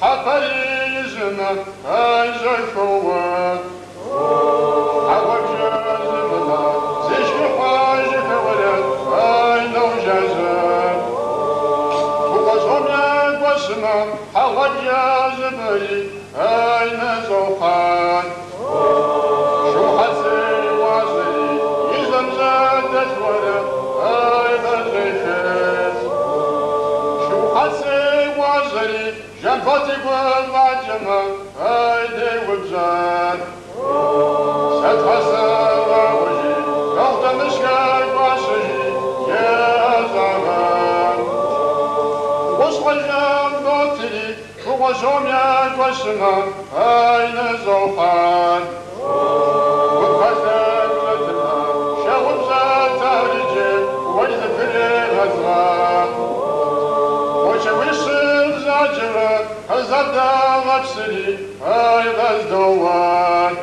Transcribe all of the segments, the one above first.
حفريزنا أيز الفوات حوال جازمنا زيشك حاجك ولد أين وجازم وقصمك واسمع حوال جازمي أين زوخان شو حسي وازي يزم زادت ولد أين زيشت شو حسي وازي جنباتي والمعجمة أيدي وبزاد ستحسن وجهي رغد مشكاك وعشجي يا زمان وصل جنباتي وغزوم ياك واسمع أين زوخان وبخزك لدنا شاوب زاد تهريجي ويذكر الأزمان وشويش الزاجرة هزدا غبسلي هاي غزدوان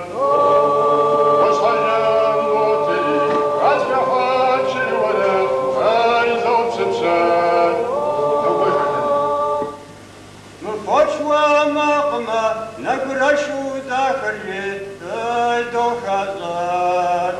وصحيان موتلي غزك حاج الولد هاي زوب سبسان مفوش ومقمة نقرش وداخلي دو خزان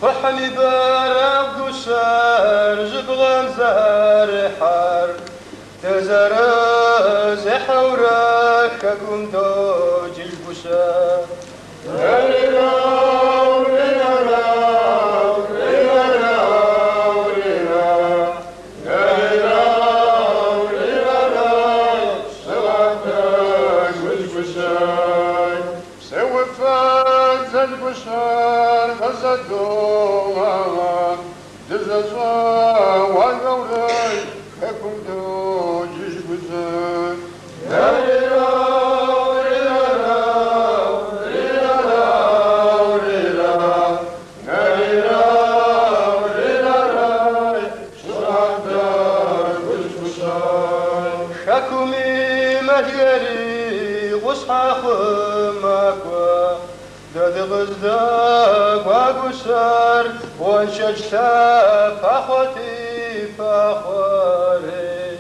وحمي بارب قشار جبغان زهر حار تزر زحورا ككم دوج القشار البشر غزدوها دززوا والغوري حكم دوجيش بزن حكمي مهيري غصحى خمكوا داد غزدك وقشر وانشجتا فاخوتي فاخوري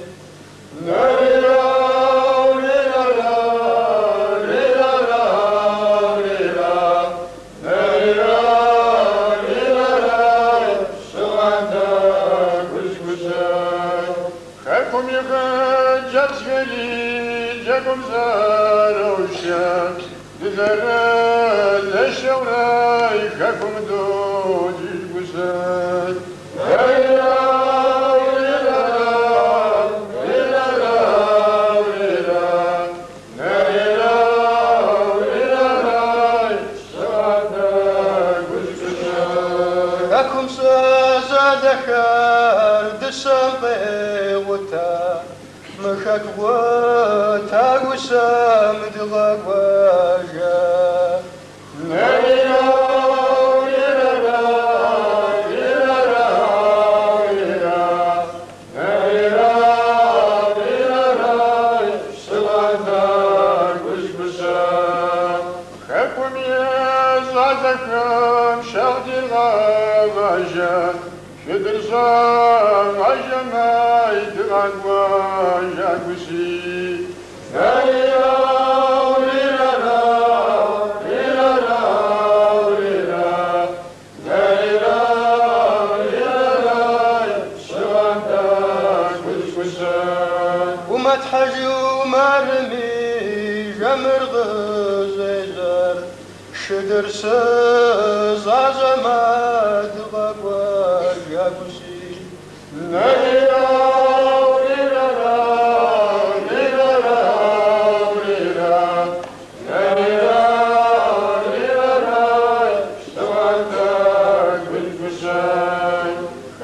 حكم يخجل سفلي جاكم زاروشا دزر لشوراي حكم دوجي البسان حكم سازدكار دسام بيوتا مخك وتا وسام دغاق واجا حكم يزعزكم شغدي الغابجة شدر صام عجماي دغاق واجا كسي وما تحجي وما رمي جمر غزيزر شدر سزازا ما دغاق واجا كسي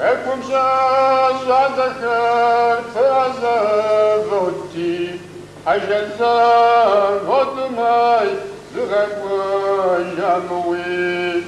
حكم سازعدك فعزبوتي حجلتا غدماي زغك وجاموي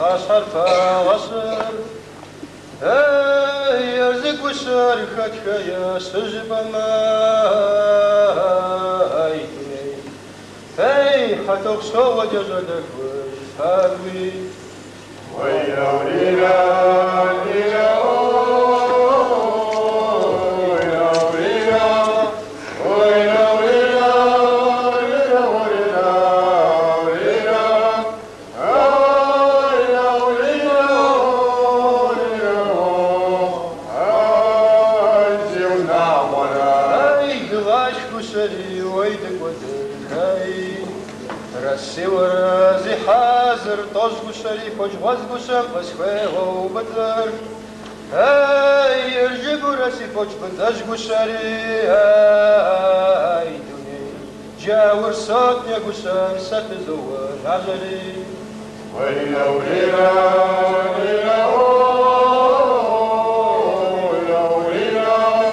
خاصر فغصر يرزق وسار خدك سجب ماي حتى صو جزدك وفاوي ويا وليلا ورازي حازر طزق الشريف وجوز قسم بسخوه وبدر هاي يرجق راسي فوج بتزق الشريف هاي دوني جاور صوت يا قسم ستزوج عجلي ويلا وليلا ليلا ويلا وليلا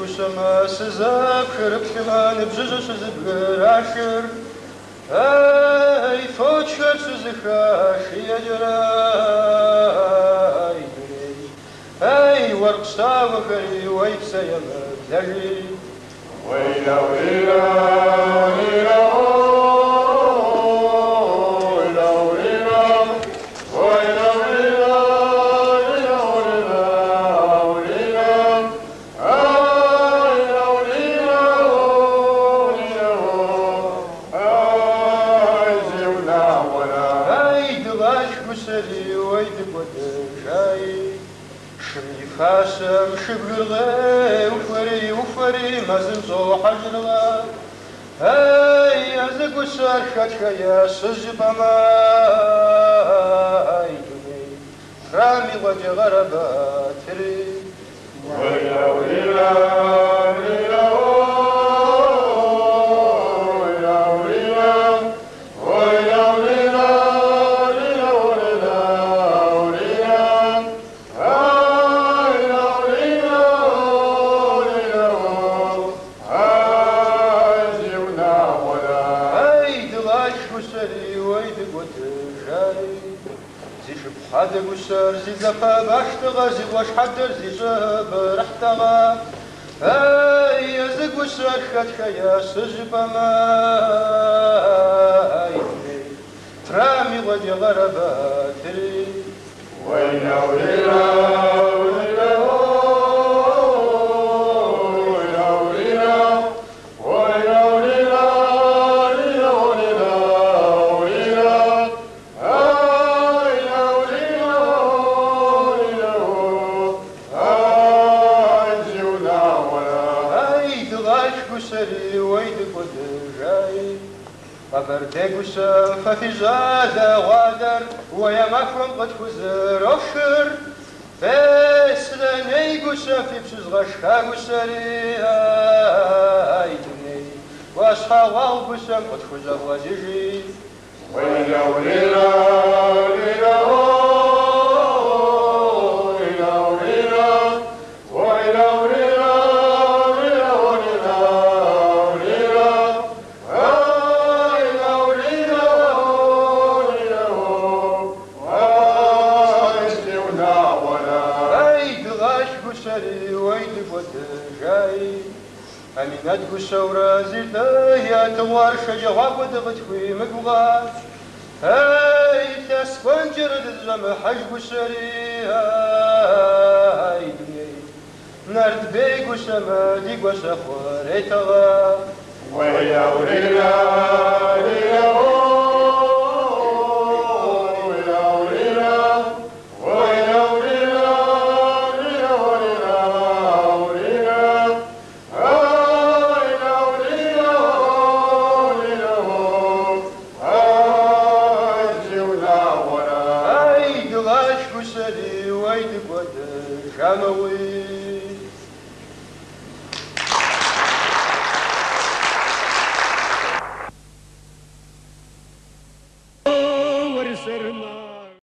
سما سزاب خرب كمان بجوج سزب عشر اي فوت شر سزخاش يجراي اي ورق ساوكري ويبسا يمدري ويلا ويلا ويلا فاسم شبغي وفري مازن صوح الجنغا هاي ازق وسار خدخيا سجب ماي دني رامي وجه غربات تري ويلا ويلا ويلا هذا قصر زي زفا باشتغى زي واش حدر زي جاب رحتغى هاي زي قصر خدخيا سجب ماي ترامي وجه غربات تري ويلا ويلا فبردك وسام في زادة غادر ويا مفهوم قد خزر أشر بس لني قسام في بسوز غشها قسري هاي دني وأصحى قسام قد خزر وزيجي ويلا ويلا ويلا أمينات قشورة زيتا يا توار شجواب ودغت خوي مقواش هاي تسكن جرد الزم حج قشري هاي دنيا نرد بيك وشما ديك وشخوار تغا ويا وليلا ليلا شاموي